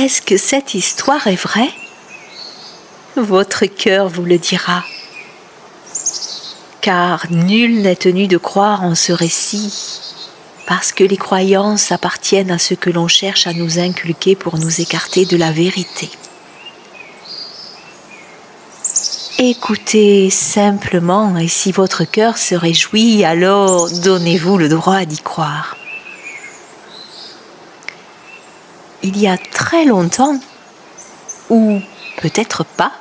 Est-ce que cette histoire est vraie? Votre cœur vous le dira. Car nul n'est tenu de croire en ce récit, parce que les croyances appartiennent à ce que l'on cherche à nous inculquer pour nous écarter de la vérité. Écoutez simplement, et si votre cœur se réjouit, alors donnez-vous le droit d'y croire. Il y a très longtemps, ou peut-être pas,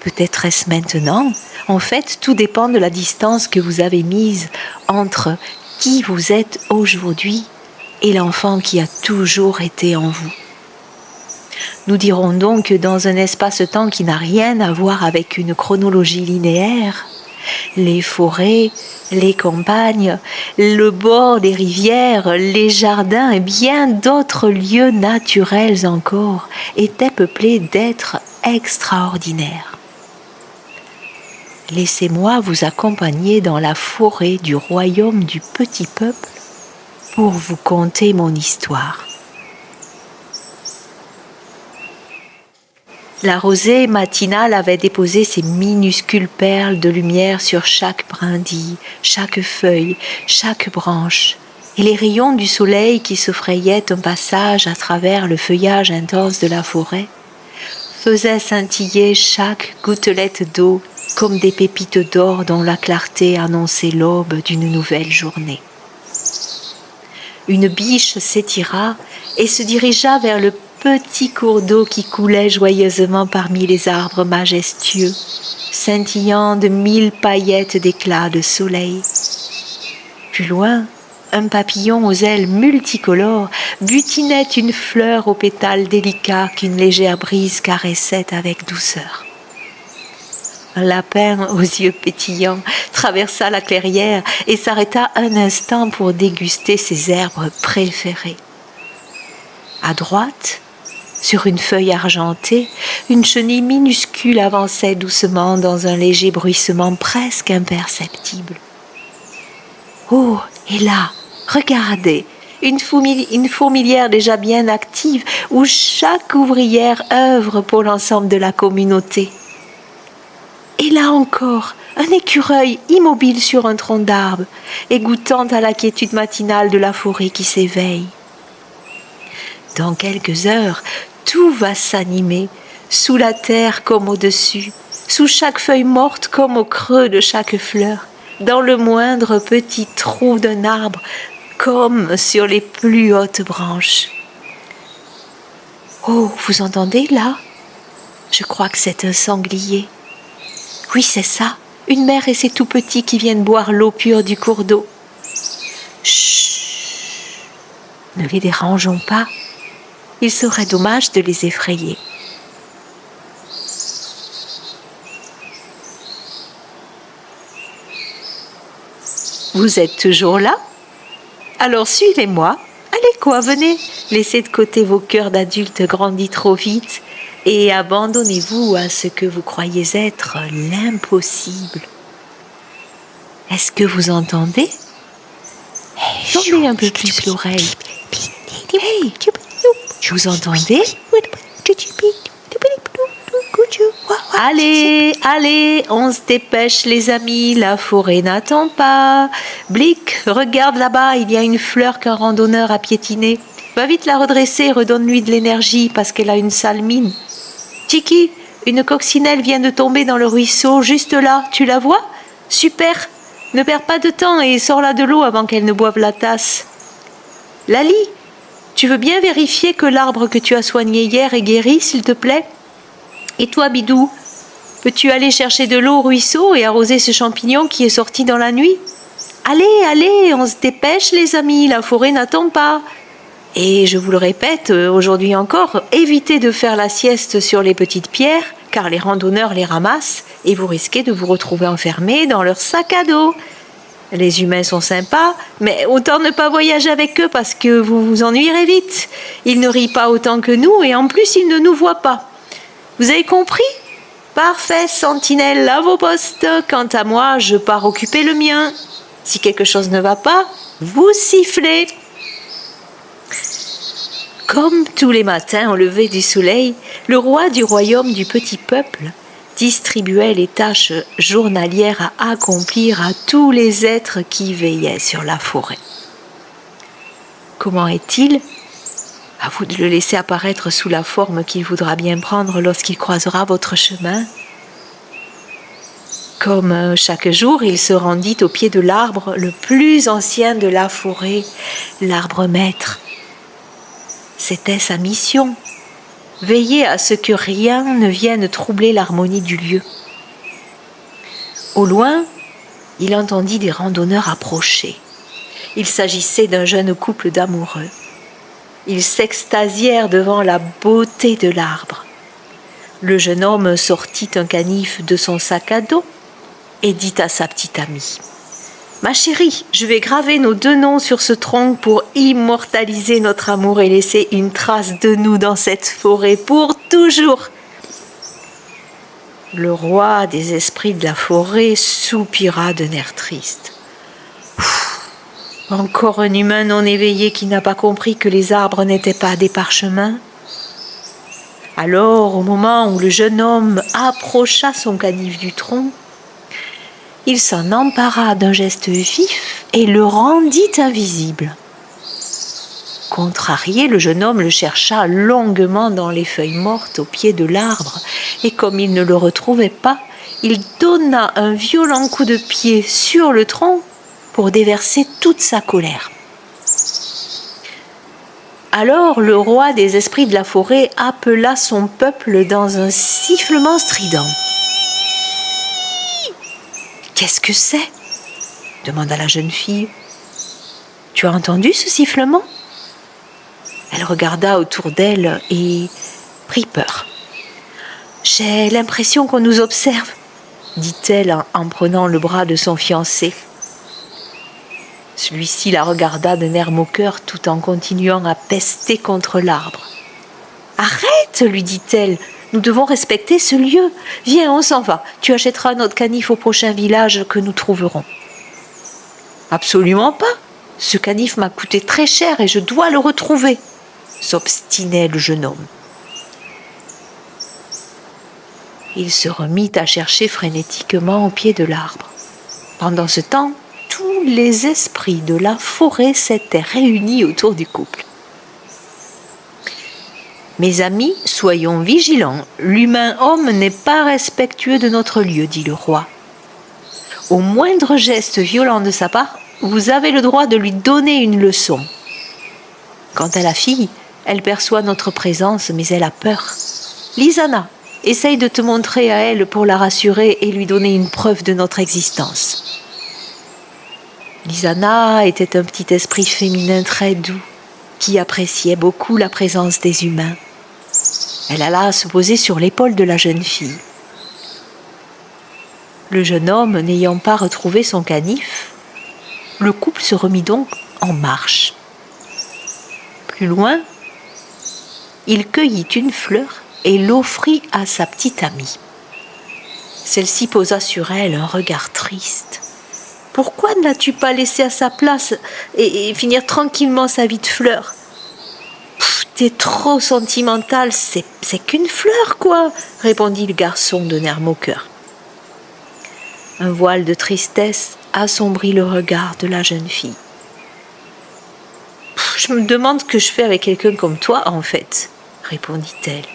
peut-être est-ce maintenant, en fait, tout dépend de la distance que vous avez mise entre qui vous êtes aujourd'hui et l'enfant qui a toujours été en vous. Nous dirons donc que dans un espace-temps qui n'a rien à voir avec une chronologie linéaire, les forêts, les campagnes, le bord des rivières, les jardins et bien d'autres lieux naturels encore étaient peuplés d'êtres extraordinaires. Laissez-moi vous accompagner dans la forêt du royaume du petit peuple pour vous conter mon histoire. La rosée matinale avait déposé ses minuscules perles de lumière sur chaque brindille, chaque feuille, chaque branche, et les rayons du soleil qui se frayaient un passage à travers le feuillage intense de la forêt faisaient scintiller chaque gouttelette d'eau comme des pépites d'or dont la clarté annonçait l'aube d'une nouvelle journée. Une biche s'étira et se dirigea vers le petit cours d'eau qui coulait joyeusement parmi les arbres majestueux, scintillant de 1000 paillettes d'éclats de soleil. Plus loin, un papillon aux ailes multicolores butinait une fleur aux pétales délicats qu'une légère brise caressait avec douceur. Un lapin aux yeux pétillants traversa la clairière et s'arrêta un instant pour déguster ses herbes préférées. À droite, sur une feuille argentée, une chenille minuscule avançait doucement dans un léger bruissement presque imperceptible. Oh, et là, regardez, une fourmilière déjà bien active où chaque ouvrière œuvre pour l'ensemble de la communauté. Et là encore, un écureuil immobile sur un tronc d'arbre, égouttant à la quiétude matinale de la forêt qui s'éveille. Dans quelques heures, tout va s'animer, sous la terre comme au-dessus, sous chaque feuille morte comme au creux de chaque fleur, dans le moindre petit trou d'un arbre, comme sur les plus hautes branches. Oh, vous entendez là? Je crois que c'est un sanglier. Oui, c'est ça, une mère et ses tout-petits qui viennent boire l'eau pure du cours d'eau. Chut! Ne les dérangeons pas. Il serait dommage de les effrayer. Vous êtes toujours là? Alors suivez-moi. Allez quoi, venez. Laissez de côté vos cœurs d'adultes grandis trop vite et abandonnez-vous à ce que vous croyez être l'impossible. Est-ce que vous entendez? Tendez un peu plus l'oreille. Hey, vous entendez? Allez, allez, on se dépêche les amis, la forêt n'attend pas. Blick, regarde là-bas, il y a une fleur qu'un randonneur a piétinée. Va vite la redresser, redonne-lui de l'énergie parce qu'elle a une sale mine. Tiki, une coccinelle vient de tomber dans le ruisseau, juste là, tu la vois? Super, ne perds pas de temps et sors-la de l'eau avant qu'elle ne boive la tasse. Lali, tu veux bien vérifier que l'arbre que tu as soigné hier est guéri, s'il te plaît? Et toi, Bidou, peux-tu aller chercher de l'eau au ruisseau et arroser ce champignon qui est sorti dans la nuit? Allez, allez, on se dépêche les amis, la forêt n'attend pas. Et je vous le répète, aujourd'hui encore, évitez de faire la sieste sur les petites pierres, car les randonneurs les ramassent et vous risquez de vous retrouver enfermés dans leur sac à dos. Les humains sont sympas, mais autant ne pas voyager avec eux parce que vous vous ennuierez vite. Ils ne rient pas autant que nous et en plus ils ne nous voient pas. Vous avez compris? Parfait, sentinelle, à vos postes. Quant à moi, je pars occuper le mien. Si quelque chose ne va pas, vous sifflez. Comme tous les matins au lever du soleil, le roi du royaume du petit peuple distribuait les tâches journalières à accomplir à tous les êtres qui veillaient sur la forêt. Comment est-il ? À vous de le laisser apparaître sous la forme qu'il voudra bien prendre lorsqu'il croisera votre chemin. Comme chaque jour, il se rendit au pied de l'arbre le plus ancien de la forêt, l'arbre maître. C'était sa mission, veiller à ce que rien ne vienne troubler l'harmonie du lieu. Au loin, il entendit des randonneurs approcher. Il s'agissait d'un jeune couple d'amoureux. Ils s'extasièrent devant la beauté de l'arbre. Le jeune homme sortit un canif de son sac à dos et dit à sa petite amie : « Ma chérie, je vais graver nos 2 noms sur ce tronc pour immortaliser notre amour et laisser une trace de nous dans cette forêt pour toujours. » Le roi des esprits de la forêt soupira d'un air triste. Encore un humain non éveillé qui n'a pas compris que les arbres n'étaient pas des parchemins. Alors, au moment où le jeune homme approcha son canif du tronc, il s'en empara d'un geste vif et le rendit invisible. Contrarié, le jeune homme le chercha longuement dans les feuilles mortes au pied de l'arbre, et comme il ne le retrouvait pas, il donna un violent coup de pied sur le tronc pour déverser toute sa colère. Alors le roi des esprits de la forêt appela son peuple dans un sifflement strident. « Qu'est-ce que c'est ?» demanda la jeune fille. « Tu as entendu ce sifflement ?» Elle regarda autour d'elle et prit peur. « J'ai l'impression qu'on nous observe, » dit-elle en prenant le bras de son fiancé. Celui-ci la regarda d'un air moqueur tout en continuant à pester contre l'arbre. « Arrête !» lui dit-elle. « Nous devons respecter ce lieu. Viens, on s'en va. Tu achèteras notre canif au prochain village que nous trouverons. »« Absolument pas. Ce canif m'a coûté très cher et je dois le retrouver, » s'obstinait le jeune homme. Il se remit à chercher frénétiquement au pied de l'arbre. Pendant ce temps, tous les esprits de la forêt s'étaient réunis autour du couple. « Mes amis, soyons vigilants. L'humain homme n'est pas respectueux de notre lieu, dit le roi. Au moindre geste violent de sa part, vous avez le droit de lui donner une leçon. Quant à la fille, elle perçoit notre présence, mais elle a peur. Lisana, essaye de te montrer à elle pour la rassurer et lui donner une preuve de notre existence. » Lisana était un petit esprit féminin très doux, qui appréciait beaucoup la présence des humains. Elle alla se poser sur l'épaule de la jeune fille. Le jeune homme n'ayant pas retrouvé son canif, le couple se remit donc en marche. Plus loin, il cueillit une fleur et l'offrit à sa petite amie. Celle-ci posa sur elle un regard triste. « Pourquoi ne l'as-tu pas laissée à sa place et finir tranquillement sa vie de fleur ? T'es trop sentimentale, c'est qu'une fleur, quoi !» répondit le garçon d'un air moqueur. Un voile de tristesse assombrit le regard de la jeune fille. « Je me demande ce que je fais avec quelqu'un comme toi, en fait, » répondit-elle.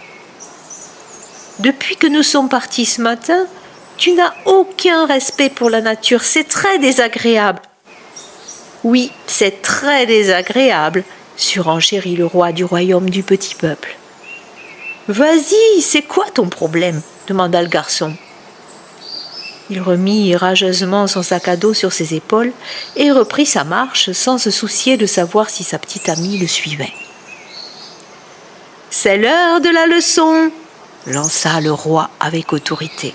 « Depuis que nous sommes partis ce matin, tu n'as aucun respect pour la nature, c'est très désagréable. »« Oui, c'est très désagréable, » surenchérit le roi du royaume du petit peuple. « Vas-y, c'est quoi ton problème ?» demanda le garçon. Il remit rageusement son sac à dos sur ses épaules et reprit sa marche sans se soucier de savoir si sa petite amie le suivait. « C'est l'heure de la leçon !» lança le roi avec autorité.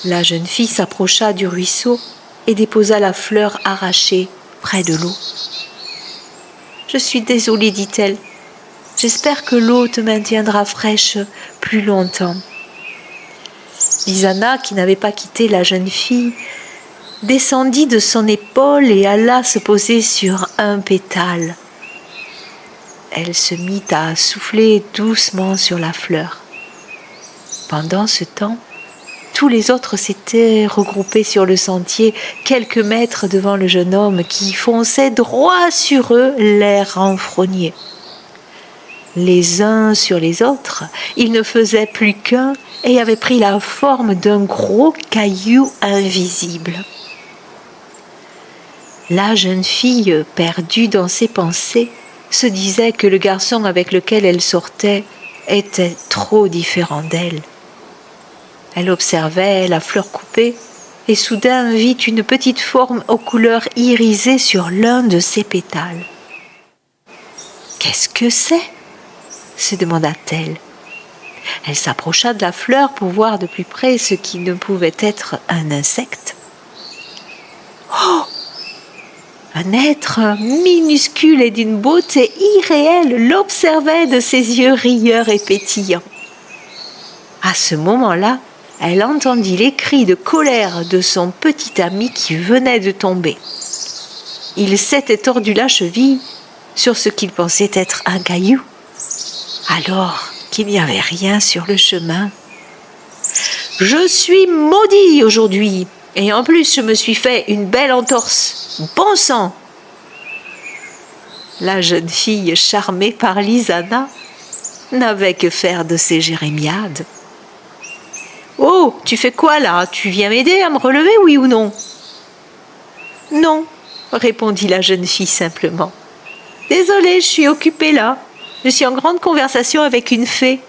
La jeune fille s'approcha du ruisseau et déposa la fleur arrachée près de l'eau. « Je suis désolée, dit-elle. J'espère que l'eau te maintiendra fraîche plus longtemps. » Lisana, qui n'avait pas quitté la jeune fille, descendit de son épaule et alla se poser sur un pétale. elle se mit à souffler doucement sur la fleur. Pendant ce temps, tous les autres s'étaient regroupés sur le sentier, quelques mètres devant le jeune homme qui fonçait droit sur eux, l'air renfrogné. Les uns sur les autres, ils ne faisaient plus qu'un et avaient pris la forme d'un gros caillou invisible. La jeune fille, perdue dans ses pensées, se disait que le garçon avec lequel elle sortait était trop différent d'elle. Elle observait la fleur coupée et soudain vit une petite forme aux couleurs irisées sur l'un de ses pétales. « Qu'est-ce que c'est ?» se demanda-t-elle. Elle s'approcha de la fleur pour voir de plus près ce qui ne pouvait être un insecte. Oh ! Un être minuscule et d'une beauté irréelle l'observait de ses yeux rieurs et pétillants. À ce moment-là, elle entendit les cris de colère de son petit ami qui venait de tomber. Il s'était tordu la cheville sur ce qu'il pensait être un caillou, alors qu'il n'y avait rien sur le chemin. « Je suis maudit aujourd'hui, et en plus je me suis fait une belle entorse. Bon sang !» La jeune fille, charmée par Lizana, n'avait que faire de ces jérémiades. « Oh, tu fais quoi là? Tu viens m'aider à me relever, oui ou non ?»« Non, » répondit la jeune fille simplement. « Désolée, je suis occupée là. Je suis en grande conversation avec une fée. »«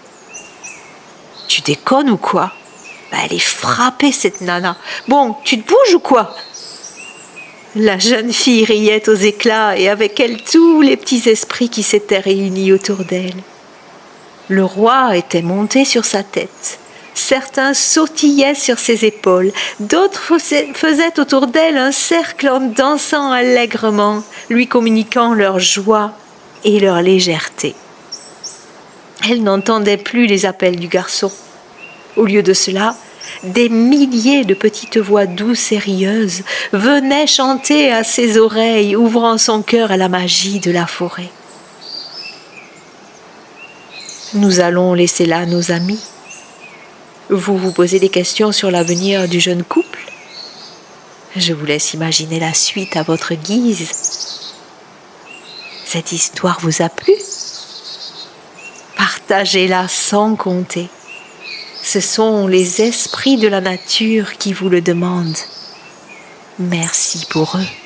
Tu déconnes ou quoi? Elle est frappée cette nana. Bon, tu te bouges ou quoi ?» La jeune fille riait aux éclats et avec elle tous les petits esprits qui s'étaient réunis autour d'elle. Le roi était monté sur sa tête. Certains sautillaient sur ses épaules, d'autres faisaient autour d'elle un cercle en dansant allègrement, lui communiquant leur joie et leur légèreté. Elle n'entendait plus les appels du garçon. Au lieu de cela, des milliers de petites voix douces et rieuses venaient chanter à ses oreilles, ouvrant son cœur à la magie de la forêt. Nous allons laisser là nos amis. Vous vous posez des questions sur l'avenir du jeune couple? Je vous laisse imaginer la suite à votre guise. Cette histoire vous a plu? Partagez-la sans compter. Ce sont les esprits de la nature qui vous le demandent. Merci pour eux.